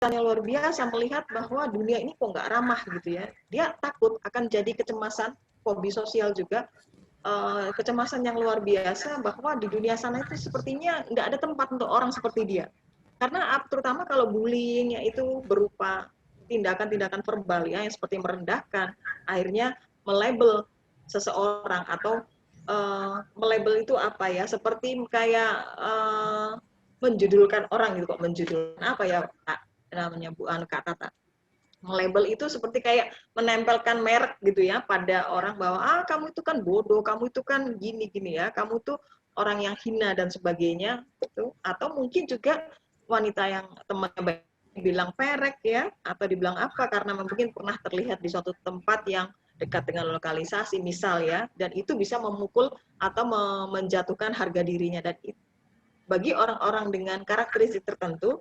ketakutannya luar biasa melihat bahwa dunia ini kok nggak ramah gitu ya. Dia takut akan jadi kecemasan, fobi sosial juga, kecemasan yang luar biasa bahwa di dunia sana itu sepertinya nggak ada tempat untuk orang seperti dia. Karena terutama kalau bullying itu berupa tindakan-tindakan verbal ya, yang seperti merendahkan, akhirnya melabel seseorang atau melabel itu apa ya, seperti kayak menjudulkan orang gitu kok, menjudulkan apa ya namanya Bu Kak Tata. Melabel itu seperti kayak menempelkan merek gitu ya pada orang bahwa kamu itu kan bodoh, kamu itu kan gini-gini ya, kamu tuh orang yang hina dan sebagainya gitu. Atau mungkin juga wanita yang temannya bilang perek ya, atau dibilang apa karena mungkin pernah terlihat di suatu tempat yang dekat dengan lokalisasi misal ya, dan itu bisa memukul atau menjatuhkan harga dirinya. Dan bagi orang-orang dengan karakteristik tertentu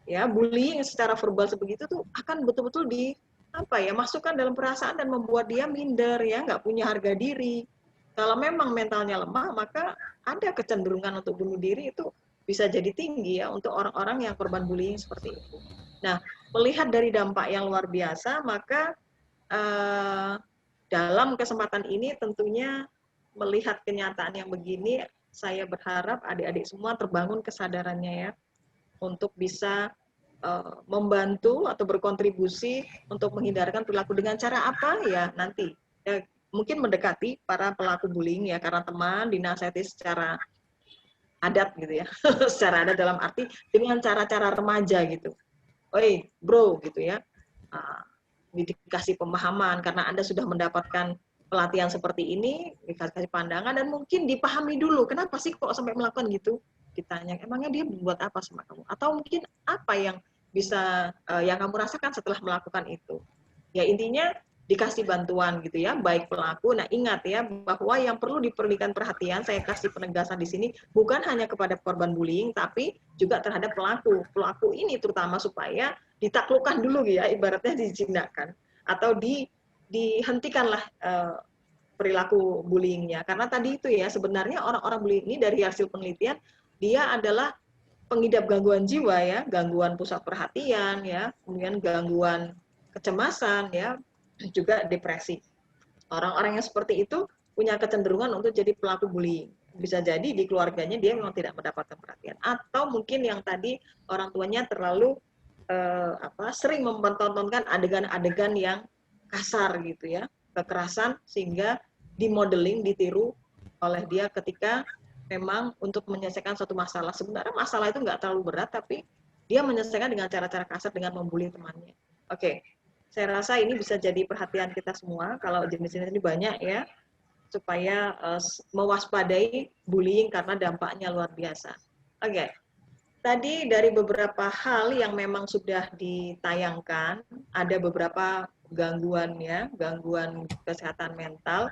ya, bullying secara verbal sebegitu tuh akan betul-betul masukkan dalam perasaan dan membuat dia minder ya, nggak punya harga diri. Kalau memang mentalnya lemah, maka ada kecenderungan untuk bunuh diri itu bisa jadi tinggi ya untuk orang-orang yang korban bullying seperti itu. Nah, melihat dari dampak yang luar biasa, maka dalam kesempatan ini tentunya melihat kenyataan yang begini, saya berharap adik-adik semua terbangun kesadarannya ya, untuk bisa membantu atau berkontribusi untuk menghindarkan perilaku dengan cara apa ya nanti mungkin mendekati para pelaku bullying ya, karena teman dinasihati secara adat gitu ya secara adat dalam arti dengan cara-cara remaja gitu, oi bro gitu ya, dikasih pemahaman karena Anda sudah mendapatkan pelatihan seperti ini, dikasih pandangan dan mungkin dipahami dulu kenapa sih kok sampai melakukan gitu, ditanya emangnya dia buat apa sama kamu, atau mungkin apa yang bisa yang kamu rasakan setelah melakukan itu. Ya intinya dikasih bantuan gitu ya, baik pelaku. Nah ingat ya bahwa yang perlu diberikan perhatian, saya kasih penegasan di sini bukan hanya kepada korban bullying, tapi juga terhadap pelaku. Pelaku ini terutama supaya ditaklukkan dulu ya, ibaratnya dijinakkan atau dihentikanlah perilaku bullyingnya. Karena tadi itu ya sebenarnya orang-orang bullying ini dari hasil penelitian dia adalah pengidap gangguan jiwa ya, gangguan pusat perhatian ya, kemudian gangguan kecemasan ya, juga depresi. Orang-orang yang seperti itu punya kecenderungan untuk jadi pelaku bullying. Bisa jadi di keluarganya dia memang tidak mendapatkan perhatian, atau mungkin yang tadi orang tuanya terlalu sering mempertontonkan adegan-adegan yang kasar gitu ya, kekerasan, sehingga dimodeling, ditiru oleh dia ketika memang untuk menyelesaikan suatu masalah. Sebenarnya masalah itu nggak terlalu berat, tapi dia menyelesaikan dengan cara-cara kasar dengan membuli temannya. Oke, saya rasa ini bisa jadi perhatian kita semua kalau jenis-jenis ini banyak ya, supaya mewaspadai bullying karena dampaknya luar biasa. Oke, tadi dari beberapa hal yang memang sudah ditayangkan, ada beberapa gangguan ya, gangguan kesehatan mental,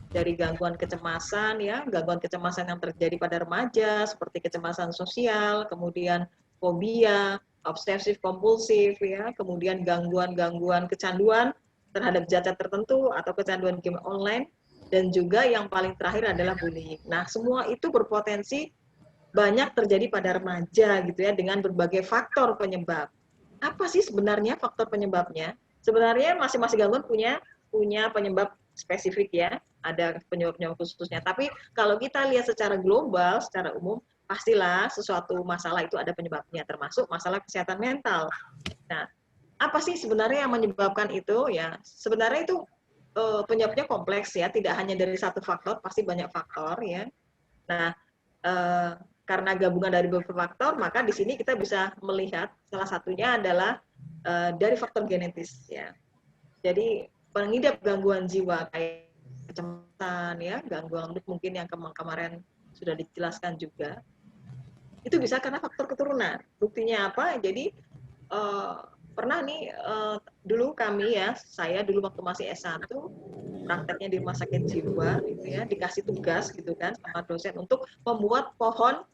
dari gangguan kecemasan ya, gangguan kecemasan yang terjadi pada remaja seperti kecemasan sosial, kemudian fobia, obsesif kompulsif ya, kemudian gangguan-gangguan kecanduan terhadap zat tertentu atau kecanduan game online, dan juga yang paling terakhir adalah bullying. Nah, semua itu berpotensi banyak terjadi pada remaja gitu ya, dengan berbagai faktor penyebab. Apa sih sebenarnya faktor penyebabnya? Sebenarnya masing-masing gangguan punya penyebab spesifik ya, ada penyebab-penyebab khususnya. Tapi kalau kita lihat secara global, secara umum, pastilah sesuatu masalah itu ada penyebabnya, termasuk masalah kesehatan mental. Nah, apa sih sebenarnya yang menyebabkan itu? Ya, sebenarnya itu penyebabnya kompleks ya, tidak hanya dari satu faktor, pasti banyak faktor ya. Nah, karena gabungan dari beberapa faktor, maka di sini kita bisa melihat salah satunya adalah dari faktor genetis ya. Jadi pengidap gangguan jiwa kayak kecemasan ya, gangguan mood mungkin yang kemarin sudah dijelaskan juga, itu bisa karena faktor keturunan. Buktinya apa? Jadi pernah nih dulu kami ya, saya dulu waktu masih S1 prakteknya di rumah sakit jiwa gitu ya, dikasih tugas gitu kan sama dosen untuk membuat pohon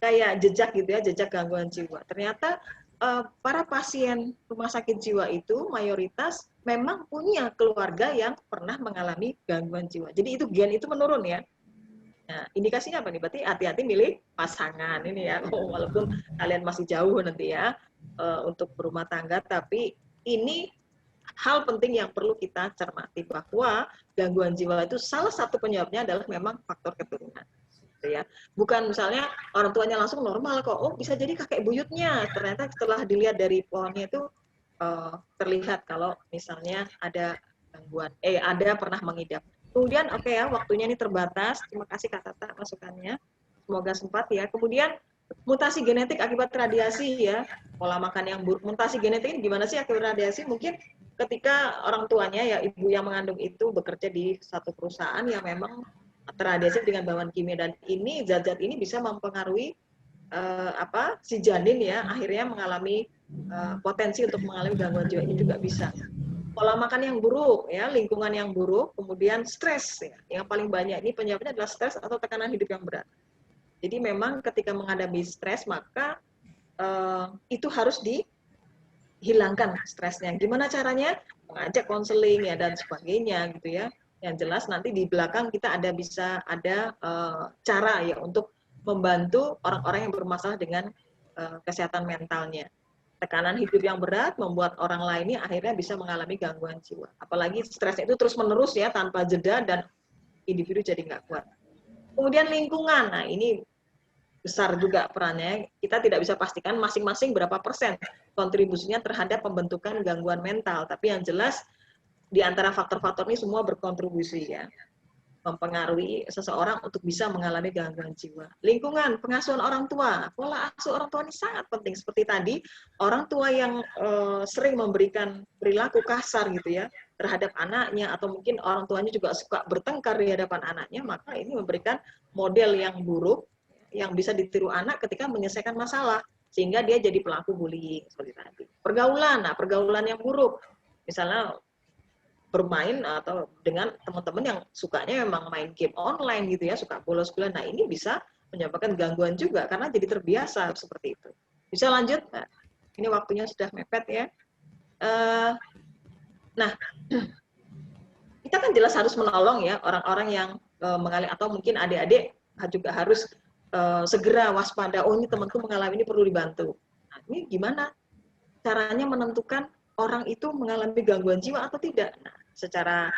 kayak jejak gitu ya, jejak gangguan jiwa. Ternyata para pasien rumah sakit jiwa itu mayoritas memang punya keluarga yang pernah mengalami gangguan jiwa. Jadi itu gen itu menurun ya. Nah, indikasinya apa nih? Berarti hati-hati milih pasangan ini ya, walaupun kalian masih jauh nanti ya. untuk berumah tangga, tapi ini hal penting yang perlu kita cermati bahwa gangguan jiwa itu salah satu penyebabnya adalah memang faktor keturunan. Gitu ya. Bukan misalnya orang tuanya langsung normal kok, oh bisa jadi kakek buyutnya, ternyata setelah dilihat dari pohonnya itu terlihat kalau misalnya ada gangguan, ada pernah mengidap. Kemudian oke ya, waktunya ini terbatas, terima kasih Kak Tata masukannya, semoga sempat ya. Kemudian mutasi genetik akibat radiasi ya, pola makan yang buruk. Mutasi genetik ini gimana sih akibat radiasi? Mungkin ketika orang tuanya ya ibu yang mengandung itu bekerja di satu perusahaan yang memang terradiasi dengan bahan kimia, dan ini zat-zat ini bisa mempengaruhi si janin ya, akhirnya mengalami potensi untuk mengalami gangguan jiwa. Ini juga bisa pola makan yang buruk ya, lingkungan yang buruk, kemudian stres ya. Yang paling banyak ini penyebabnya adalah stres atau tekanan hidup yang berat. Jadi memang ketika menghadapi stres maka itu harus dihilangkan stresnya. Gimana caranya? Mengajak konseling ya dan sebagainya gitu ya. Yang jelas nanti di belakang kita bisa ada cara ya untuk membantu orang-orang yang bermasalah dengan kesehatan mentalnya. Tekanan hidup yang berat membuat orang lainnya akhirnya bisa mengalami gangguan jiwa. Apalagi stresnya itu terus-menerus ya tanpa jeda dan individu jadi nggak kuat. Kemudian lingkungan, nah ini besar juga perannya. Kita tidak bisa pastikan masing-masing berapa persen kontribusinya terhadap pembentukan gangguan mental. Tapi yang jelas di antara faktor-faktor ini semua berkontribusi ya, mempengaruhi seseorang untuk bisa mengalami gangguan jiwa. Lingkungan, pengasuhan orang tua, pola asuh orang tua ini sangat penting. Seperti tadi, orang tua yang sering memberikan perilaku kasar gitu ya terhadap anaknya, atau mungkin orang tuanya juga suka bertengkar di hadapan anaknya, maka ini memberikan model yang buruk yang bisa ditiru anak ketika menyelesaikan masalah, sehingga dia jadi pelaku bullying seperti tadi. Pergaulan, nah pergaulan yang buruk, misalnya bermain atau dengan teman-teman yang sukanya memang main game online gitu ya, suka bolos-bolos. Nah, ini bisa menyebabkan gangguan juga karena jadi terbiasa seperti itu. Bisa lanjut? Nah, ini waktunya sudah mepet ya. Nah, kita kan jelas harus menolong ya orang-orang yang mengalami, atau mungkin adik-adik juga harus segera waspada. Oh, ini temanku mengalami ini, perlu dibantu. Nah, ini gimana caranya menentukan orang itu mengalami gangguan jiwa atau tidak? Nah, secara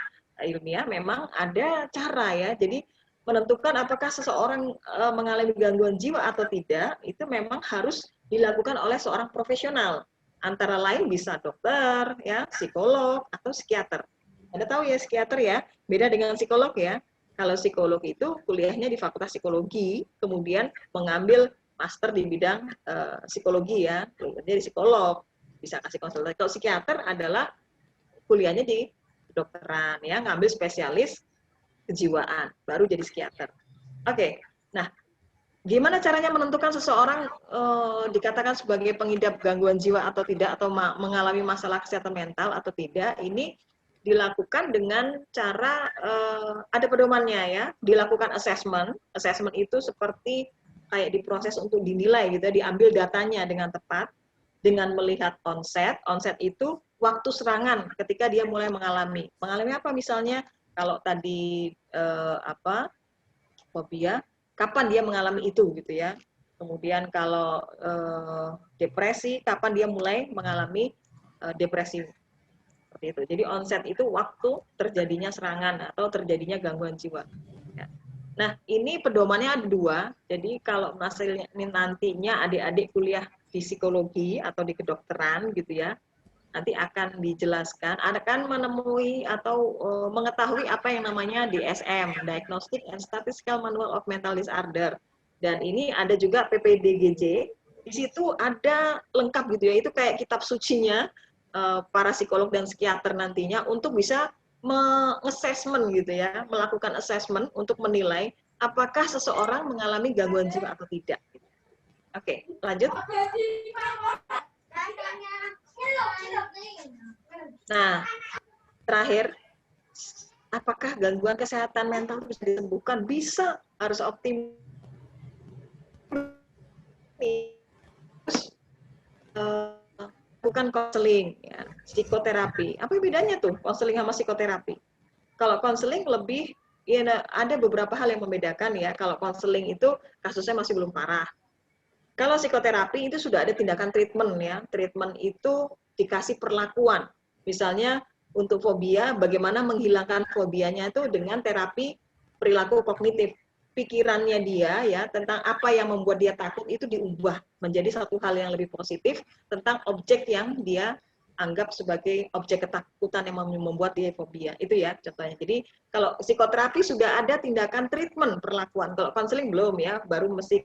ilmiah memang ada cara ya. Jadi menentukan apakah seseorang mengalami gangguan jiwa atau tidak itu memang harus dilakukan oleh seorang profesional. Antara lain bisa dokter, ya, psikolog atau psikiater. Anda tahu ya psikiater ya, beda dengan psikolog ya. Kalau psikolog itu kuliahnya di Fakultas Psikologi, kemudian mengambil master di bidang psikologi ya, jadi psikolog bisa kasih konsultasi. Kalau psikiater adalah kuliahnya di kedokteran ya, ngambil spesialis kejiwaan, baru jadi psikiater. Oke, nah gimana caranya menentukan seseorang dikatakan sebagai pengidap gangguan jiwa atau tidak, atau mengalami masalah kesehatan mental atau tidak? Ini dilakukan dengan cara ada pedomannya ya, dilakukan assessment. Assessment itu seperti kayak diproses untuk dinilai gitu, diambil datanya dengan tepat, dengan melihat onset. Onset itu waktu serangan ketika dia mulai mengalami apa, misalnya kalau tadi fobia, kapan dia mengalami itu gitu ya. Kemudian kalau depresi, kapan dia mulai mengalami depresi seperti itu. Jadi onset itu waktu terjadinya serangan atau terjadinya gangguan jiwa. Ya. Nah, ini pedomannya ada dua. Jadi kalau hasilnya nantinya adik-adik kuliah di psikologi atau di kedokteran gitu ya, nanti akan dijelaskan, akan menemui atau mengetahui apa yang namanya DSM, Diagnostic and Statistical Manual of Mental Disorder. Dan ini ada juga PPDGJ. Di situ ada lengkap gitu ya, itu kayak kitab sucinya para psikolog dan psikiater nantinya untuk bisa mengassessment gitu ya, melakukan assessment untuk menilai apakah seseorang mengalami gangguan jiwa atau tidak. Oke, lanjut. Nah, terakhir, apakah gangguan kesehatan mental bisa disembuhkan? Bisa, harus optimis. Bukan konseling, ya, psikoterapi. Apa bedanya tuh konseling sama psikoterapi? Kalau konseling lebih, ya ada beberapa hal yang membedakan ya. Kalau konseling itu kasusnya masih belum parah. Kalau psikoterapi itu sudah ada tindakan treatment ya. Treatment itu dikasih perlakuan. Misalnya untuk fobia, bagaimana menghilangkan fobianya itu dengan terapi perilaku kognitif. Pikirannya dia ya tentang apa yang membuat dia takut itu diubah menjadi satu hal yang lebih positif tentang objek yang dia anggap sebagai objek ketakutan yang membuat dia fobia. Itu ya contohnya. Jadi kalau psikoterapi sudah ada tindakan treatment perlakuan. Kalau konseling belum ya, baru mesti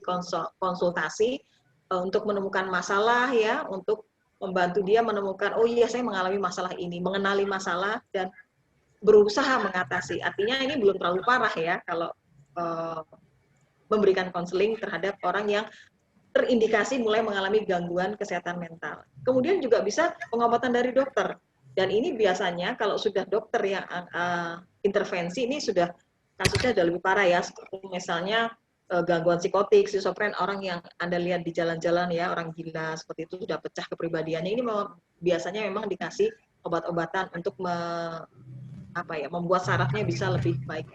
konsultasi untuk menemukan masalah ya, untuk membantu dia menemukan oh iya saya mengalami masalah ini, mengenali masalah dan berusaha mengatasi. Artinya ini belum terlalu parah ya kalau memberikan konseling terhadap orang yang terindikasi mulai mengalami gangguan kesehatan mental. Kemudian juga bisa pengobatan dari dokter. Dan ini biasanya kalau sudah dokter yang intervensi ini sudah kasusnya sudah lebih parah ya. Seperti misalnya gangguan psikotik, skizofren, orang yang Anda lihat di jalan-jalan ya, orang gila seperti itu sudah pecah kepribadiannya. Ini biasanya memang dikasih obat-obatan untuk membuat sarafnya bisa lebih baik.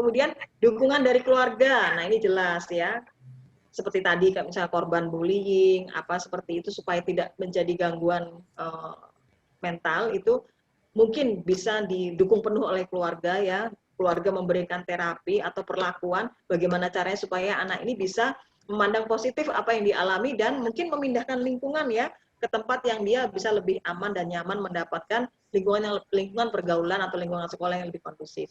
Kemudian dukungan dari keluarga. Nah, ini jelas ya seperti tadi misalnya korban bullying apa seperti itu supaya tidak menjadi gangguan mental itu mungkin bisa didukung penuh oleh keluarga ya, keluarga memberikan terapi atau perlakuan bagaimana caranya supaya anak ini bisa memandang positif apa yang dialami dan mungkin memindahkan lingkungan ya ke tempat yang dia bisa lebih aman dan nyaman mendapatkan lingkungan pergaulan atau lingkungan sekolah yang lebih kondusif.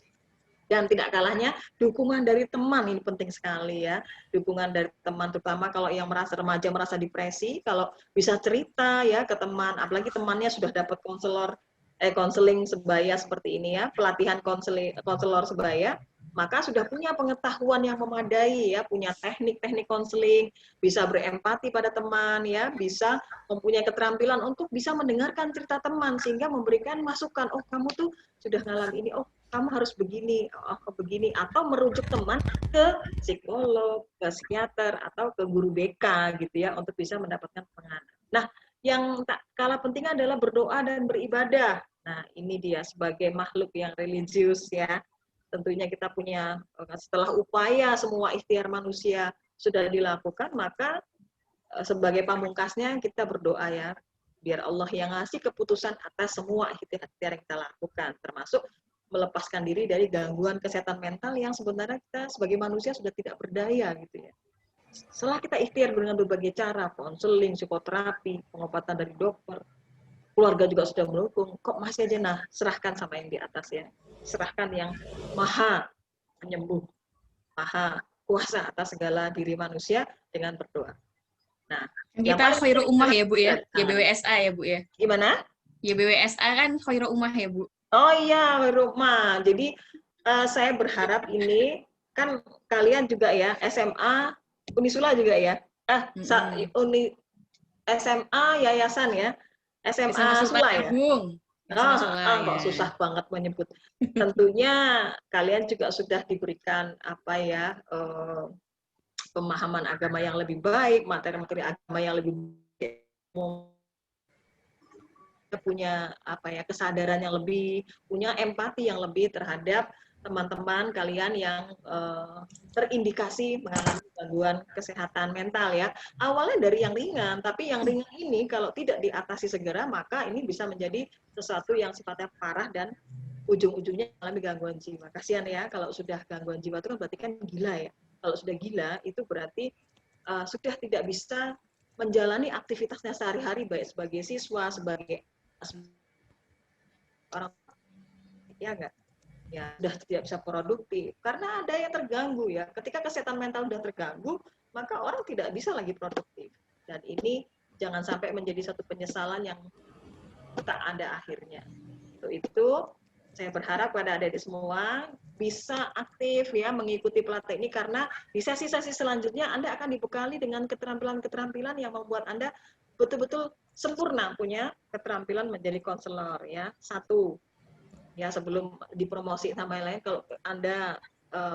Dan tidak kalahnya dukungan dari teman ini penting sekali ya. Dukungan dari teman terutama kalau yang merasa remaja merasa depresi, kalau bisa cerita ya ke teman, apalagi temannya sudah dapat konseling sebaya seperti ini ya, pelatihan konselor sebaya, maka sudah punya pengetahuan yang memadai ya, punya teknik-teknik konseling, bisa berempati pada teman ya, bisa mempunyai keterampilan untuk bisa mendengarkan cerita teman sehingga memberikan masukan, oh kamu tuh sudah ngalami ini, oh kamu harus begini, oh begini, atau merujuk teman ke psikolog, ke psikiater, atau ke guru BK gitu ya, untuk bisa mendapatkan penanganan. Nah, yang tak kalah penting adalah berdoa dan beribadah. Nah, ini dia sebagai makhluk yang religius ya, tentunya kita punya, setelah upaya semua ikhtiar manusia sudah dilakukan, maka sebagai pamungkasnya kita berdoa ya, biar Allah yang ngasih keputusan atas semua ikhtiar yang kita lakukan, termasuk melepaskan diri dari gangguan kesehatan mental yang sebenarnya kita sebagai manusia sudah tidak berdaya gitu ya. Setelah kita ikhtiar dengan berbagai cara, konseling, psikoterapi, pengobatan dari dokter, keluarga juga sudah mendukung, kok masih aja, nah serahkan sama yang di atas ya. Serahkan yang maha penyembuh, maha kuasa atas segala diri manusia dengan berdoa. Nah, kita khairu ummah ya Bu ya, YBWSA ya Bu ya. Gimana? YBWSA kan khairu ummah ya Bu. Oh iya, Rukma. Jadi saya berharap ini kan kalian juga ya SMA, Unisula juga ya. SMA Yayasan ya. SMA Sula ya. Kok susah banget menyebut. Tentunya kalian juga sudah diberikan apa ya pemahaman agama yang lebih baik, materi-materi agama yang lebih baik, punya apa ya kesadaran yang lebih, punya empati yang lebih terhadap teman-teman kalian yang terindikasi mengalami gangguan kesehatan mental ya. Awalnya dari yang ringan, tapi yang ringan ini kalau tidak diatasi segera maka ini bisa menjadi sesuatu yang sifatnya parah dan ujung-ujungnya mengalami gangguan jiwa. Kasihan ya kalau sudah gangguan jiwa itu kan berarti kan gila ya. Kalau sudah gila itu berarti sudah tidak bisa menjalani aktivitasnya sehari-hari baik sebagai siswa, sebagai orang ya enggak ya sudah tidak bisa produktif karena ada yang terganggu ya. Ketika kesehatan mental sudah terganggu maka orang tidak bisa lagi produktif dan ini jangan sampai menjadi satu penyesalan yang tak ada akhirnya. Itu saya berharap pada adik-adik semua bisa aktif ya mengikuti pelatihan ini karena di sesi-sesi selanjutnya Anda akan dibekali dengan keterampilan-keterampilan yang membuat Anda betul-betul sempurna punya keterampilan menjadi konselor ya. Satu, ya sebelum dipromosi sama yang lain, kalau Anda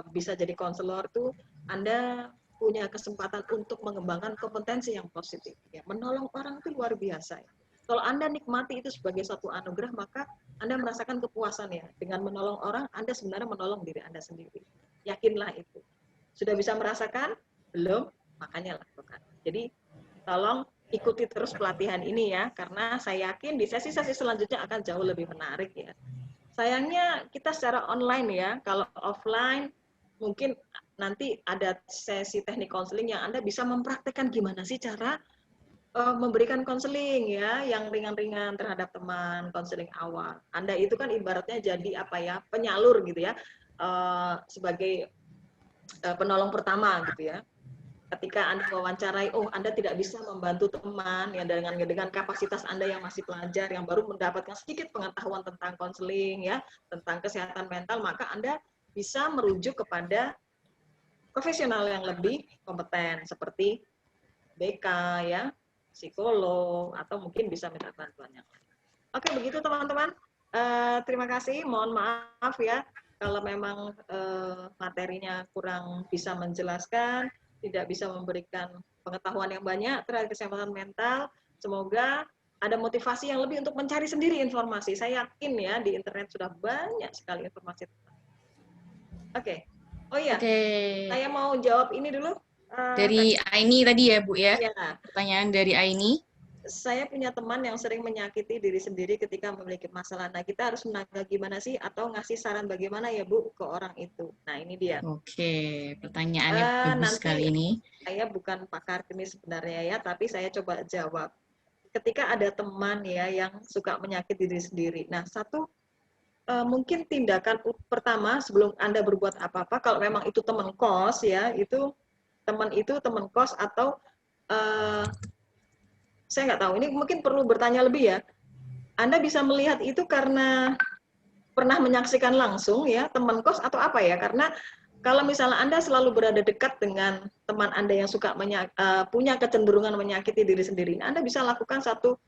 bisa jadi konselor tuh Anda punya kesempatan untuk mengembangkan kompetensi yang positif. Ya, menolong orang itu luar biasa. Ya. Kalau Anda nikmati itu sebagai satu anugerah, maka Anda merasakan kepuasan ya. Dengan menolong orang, Anda sebenarnya menolong diri Anda sendiri. Yakinlah itu. Sudah bisa merasakan? Belum? Makanya lakukan. Jadi tolong ikuti terus pelatihan ini ya, karena saya yakin di sesi-sesi selanjutnya akan jauh lebih menarik ya. Sayangnya kita secara online ya, kalau offline mungkin nanti ada sesi teknik konseling yang Anda bisa mempraktekkan gimana sih cara memberikan konseling ya, yang ringan-ringan terhadap teman, konseling awal. Anda itu kan ibaratnya jadi apa ya, penyalur gitu ya, sebagai penolong pertama gitu ya. Ketika Anda wawancarai, oh Anda tidak bisa membantu teman ya dengan kapasitas Anda yang masih pelajar, yang baru mendapatkan sedikit pengetahuan tentang konseling ya, tentang kesehatan mental, maka Anda bisa merujuk kepada profesional yang lebih kompeten seperti BK ya, psikolog, atau mungkin bisa minta bantuan yang lain. Oke, begitu teman-teman. Terima kasih, mohon maaf ya kalau memang materinya kurang bisa menjelaskan, tidak bisa memberikan pengetahuan yang banyak terhadap kesehatan mental. Semoga ada motivasi yang lebih untuk mencari sendiri informasi. Saya yakin ya di internet sudah banyak sekali informasi. Oke. Oh iya, saya mau jawab ini dulu. Dari Aini tadi ya, Bu ya? Ya. Pertanyaan dari Aini. Saya punya teman yang sering menyakiti diri sendiri ketika memiliki masalah. Nah, kita harus menanggapi gimana sih atau ngasih saran bagaimana ya Bu ke orang itu. Nah, ini dia. Oke, pertanyaannya bagus sekali ini. Saya bukan pakar klinis sebenarnya ya, tapi saya coba jawab. Ketika ada teman ya yang suka menyakiti diri sendiri. Nah, satu mungkin tindakan pertama sebelum Anda berbuat apa-apa, kalau memang itu teman kos ya, itu teman kos atau saya nggak tahu, ini mungkin perlu bertanya lebih ya. Anda bisa melihat itu karena pernah menyaksikan langsung ya teman kos atau apa ya? Karena kalau misalnya Anda selalu berada dekat dengan teman Anda yang suka punya kecenderungan menyakiti diri sendiri, Anda bisa lakukan satu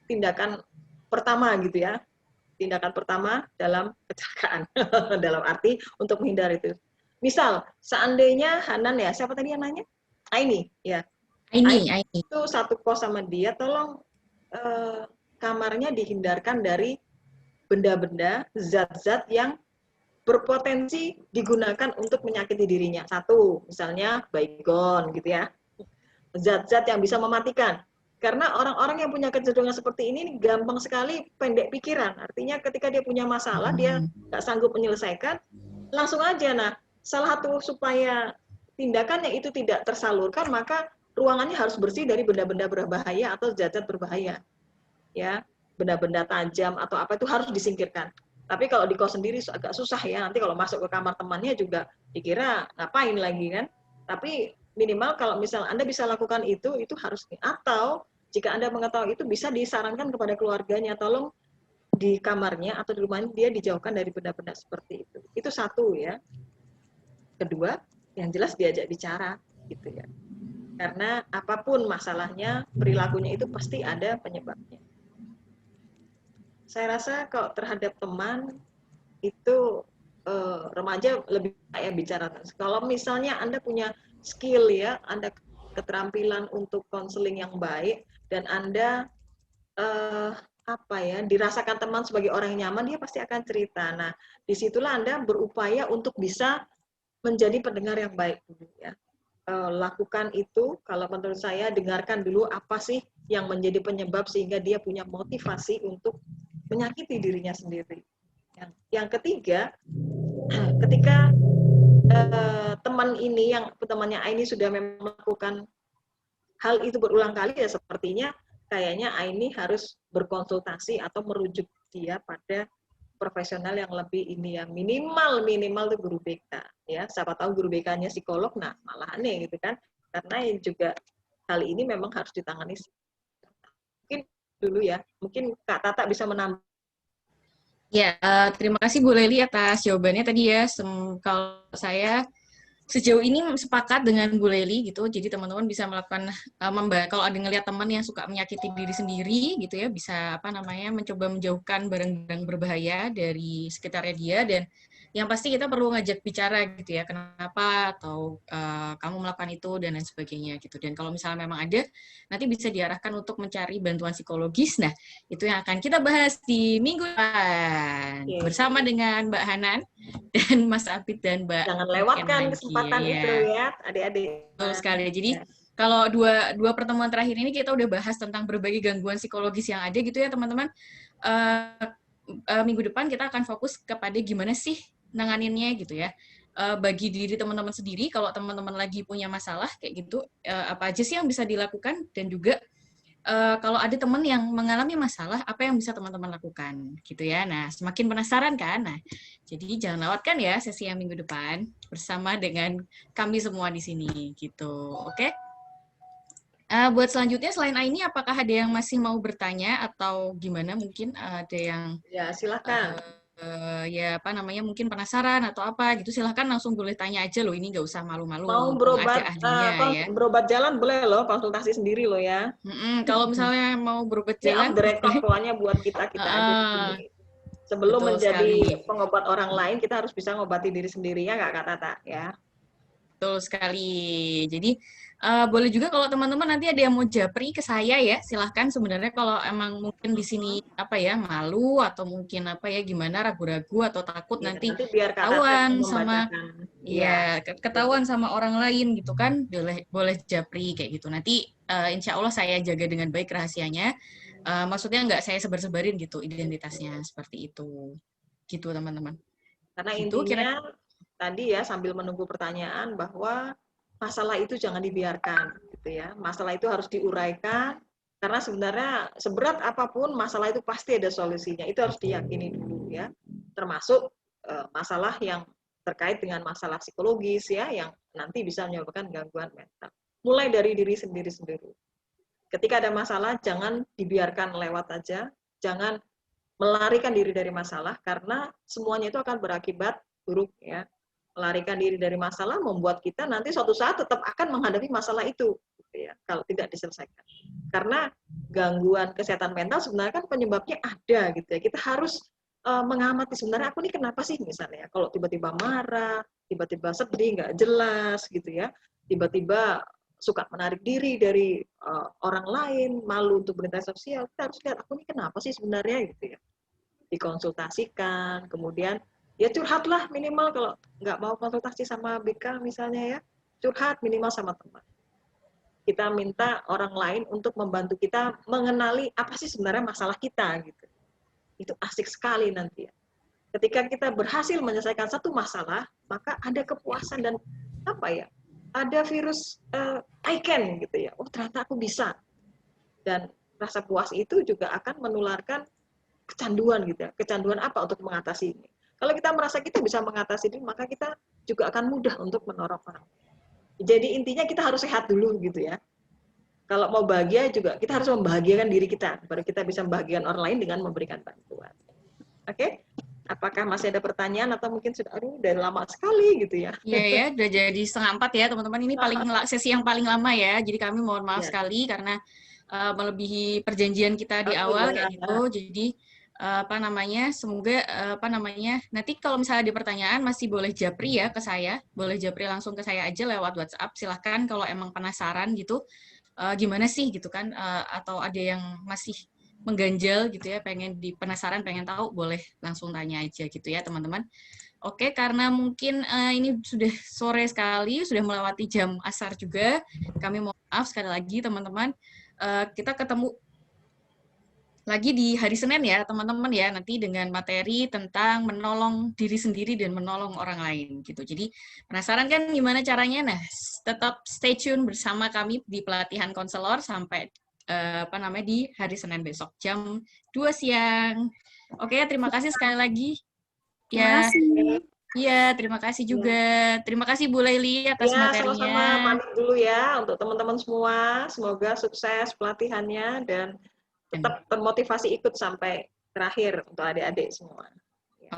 tindakan pertama gitu ya. Tindakan pertama dalam kecelakaan, dalam arti untuk menghindari itu. Misal, seandainya Hanan ya, siapa tadi yang nanya? Aini, ya. Aini. Itu satu kos sama dia, tolong kamarnya dihindarkan dari benda-benda, zat-zat yang berpotensi digunakan untuk menyakiti dirinya. Satu, misalnya baygon gitu ya. Zat-zat yang bisa mematikan. Karena orang-orang yang punya kecenderungan seperti ini gampang sekali pendek pikiran. Artinya ketika dia punya masalah, dia nggak sanggup menyelesaikan, langsung aja. Nah, salah satu supaya tindakannya itu tidak tersalurkan, maka ruangannya harus bersih dari benda-benda berbahaya atau zat-zat berbahaya. Ya, benda-benda tajam atau apa itu harus disingkirkan. Tapi kalau di kos sendiri agak susah ya, nanti kalau masuk ke kamar temannya juga dikira ngapain lagi kan. Tapi minimal kalau misal Anda bisa lakukan itu harus. Atau jika Anda mengetahui itu bisa disarankan kepada keluarganya, tolong di kamarnya atau di rumahnya dia dijauhkan dari benda-benda seperti itu. Itu satu ya. Kedua, yang jelas diajak bicara gitu ya. Karena apapun masalahnya, perilakunya itu pasti ada penyebabnya. Saya rasa kalau terhadap teman itu remaja lebih kayak bicara. Kalau misalnya Anda punya skill ya, Anda keterampilan untuk konseling yang baik dan Anda dirasakan teman sebagai orang yang nyaman, dia pasti akan cerita. Nah, disitulah Anda berupaya untuk bisa menjadi pendengar yang baik ya. Lakukan itu, kalau menurut saya dengarkan dulu apa sih yang menjadi penyebab sehingga dia punya motivasi untuk menyakiti dirinya sendiri. Yang ketiga, ketika teman ini yang temannya Aini sudah melakukan hal itu berulang kali, ya sepertinya kayaknya Aini harus berkonsultasi atau merujuk dia pada profesional yang lebih ini ya, minimal itu guru BK ya. Siapa tahu guru BK-nya psikolog, nah malah aneh gitu kan, karena juga kali ini memang harus ditangani. Mungkin dulu ya, mungkin Kak Tata bisa menambah. Ya, terima kasih Bu Leli atas jawabannya tadi ya. Kalau saya sejauh ini sepakat dengan Bu Leli gitu, jadi teman-teman bisa melakukan kalau ada ngelihat teman yang suka menyakiti diri sendiri gitu ya, bisa mencoba menjauhkan barang-barang berbahaya dari sekitarnya dia, dan yang pasti kita perlu ngajak bicara gitu ya, kenapa atau kamu melakukan itu dan lain sebagainya gitu. Dan kalau misalnya memang ada, nanti bisa diarahkan untuk mencari bantuan psikologis. Nah, itu yang akan kita bahas di minggu depan bersama dengan Mbak Hanan dan Mas Apit dan Mbak. Jangan lewatkan kesempatan itu ya, adik-adik. Betul sekali. Jadi kalau dua pertemuan terakhir ini kita udah bahas tentang berbagai gangguan psikologis yang ada gitu ya teman-teman. Minggu depan kita akan fokus kepada gimana sih nanganinnya gitu ya. Bagi diri teman-teman sendiri, kalau teman-teman lagi punya masalah kayak gitu, apa aja sih yang bisa dilakukan, dan juga kalau ada teman yang mengalami masalah, apa yang bisa teman-teman lakukan gitu ya. Nah, semakin penasaran kan? Nah, jadi jangan lewatkan ya sesi yang minggu depan bersama dengan kami semua di sini gitu. Oke? Buat selanjutnya selain ini, apakah ada yang masih mau bertanya atau gimana? Mungkin ada yang Ya, silakan. ya apa namanya mungkin penasaran atau apa gitu, silahkan langsung boleh tanya aja loh, ini nggak usah malu-malu, Mau mumpung ada berobat ahlinya ya. berobat jalan boleh loh, konsultasi sendiri loh ya. Kalau misalnya mau berobat Ini off jalan the record boleh. pokoknya buat kita aja di sini. Sebelum Betul menjadi sekali. pengobat orang lain, kita harus bisa ngobati diri sendiri ya, nggak Kak Tata ya. Betul sekali. Jadi boleh juga kalau teman-teman nanti ada yang mau japri ke saya ya, silahkan. Sebenarnya kalau emang mungkin di sini apa ya, malu atau mungkin apa ya gimana, ragu-ragu atau takut Ya, nanti nanti biar Kak Tata yang ketahuan sama, membacakan. Ya, ya betul. ketahuan sama orang lain gitu kan, boleh japri kayak gitu. Nanti insya Allah saya jaga dengan baik rahasianya. Maksudnya nggak saya sebar-sebarin gitu identitasnya, seperti itu. Gitu teman-teman. Karena Gitu kira. intinya tadi ya, sambil menunggu pertanyaan, bahwa masalah itu jangan dibiarkan gitu ya. Masalah itu harus diuraikan, karena sebenarnya seberat apapun masalah itu pasti ada solusinya. Itu harus diyakini dulu ya. Termasuk masalah yang terkait dengan masalah psikologis ya, yang nanti bisa menyebabkan gangguan mental. Mulai dari diri sendiri. Ketika ada masalah, jangan dibiarkan lewat aja, jangan melarikan diri dari masalah, karena semuanya itu akan berakibat buruk ya. Melarikan diri dari masalah membuat kita nanti suatu saat tetap akan menghadapi masalah itu gitu ya, kalau tidak diselesaikan. Karena gangguan kesehatan mental sebenarnya kan penyebabnya ada gitu ya. Kita harus mengamati sebenarnya aku ini kenapa sih, misalnya kalau tiba-tiba marah, tiba-tiba sedih nggak jelas gitu ya, tiba-tiba suka menarik diri dari orang lain, malu untuk berinteraksi sosial, kita harus lihat aku ini kenapa sih sebenarnya gitu ya. Dikonsultasikan, kemudian ya curhatlah minimal, kalau nggak mau konsultasi sama BK misalnya ya, curhat minimal sama teman. Kita minta orang lain untuk membantu kita mengenali apa sih sebenarnya masalah kita gitu. Itu asik sekali nanti ya. Ketika kita berhasil menyelesaikan satu masalah, maka ada kepuasan dan apa ya? Ada virus I can gitu ya. Oh, ternyata aku bisa. Dan rasa puas itu juga akan menularkan kecanduan gitu ya. Kecanduan apa untuk mengatasi ini? Kalau kita merasa kita bisa mengatasi ini, maka kita juga akan mudah untuk menolong orang. Jadi intinya kita harus sehat dulu gitu ya. Kalau mau bahagia juga kita harus membahagiakan diri kita, baru kita bisa membahagiakan orang lain dengan memberikan bantuan. Oke? Apakah masih ada pertanyaan atau mungkin sudah, udah lama sekali gitu ya? Iya ya, udah jadi 3:30 ya teman-teman. Ini sesi yang paling lama ya. Jadi kami mohon maaf Ya, sekali karena melebihi perjanjian kita di oh awal kayak iya. gitu. Jadi apa namanya? Semoga apa namanya? Nanti kalau misalnya ada pertanyaan masih boleh japri ya ke saya. Boleh japri langsung ke saya aja lewat WhatsApp. Silahkan kalau emang penasaran gitu. Gimana sih gitu kan? Atau ada yang masih mengganjal gitu ya, penasaran, pengen tahu, boleh langsung tanya aja gitu ya teman-teman. Oke, karena mungkin ini sudah sore sekali, sudah melewati jam asar juga. Kami mohon maaf sekali lagi teman-teman. Kita ketemu lagi di hari Senin ya teman-teman ya, nanti dengan materi tentang menolong diri sendiri dan menolong orang lain gitu. Jadi penasaran kan gimana caranya? Nah, tetap stay tune bersama kami di pelatihan konselor sampai apa namanya di hari Senin besok jam 2 siang. Oke, terima kasih sekali lagi. Terima Ya, kasih. iya, terima kasih juga. Terima kasih Bu Leili atas Ya, sama-sama, materinya. pamit dulu ya untuk teman-teman semua. Semoga sukses pelatihannya dan tetap termotivasi ikut sampai terakhir untuk adik-adik semua.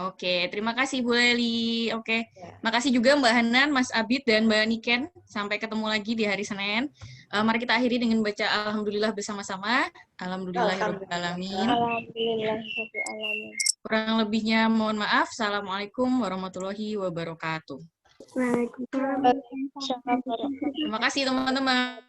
Oke, terima kasih Bu Leli. Oke, Ya. makasih juga Mbak Hanan, Mas Abid, dan Mbak Niken. Sampai ketemu lagi di hari Senin. Mari kita akhiri dengan baca Alhamdulillah bersama-sama. Alhamdulillahirrahmanirrahim. Alhamdulillahirrahmanirrahim. Kurang lebihnya mohon maaf. Assalamualaikum warahmatullahi wabarakatuh. Waalaikumsalam. Terima kasih teman-teman.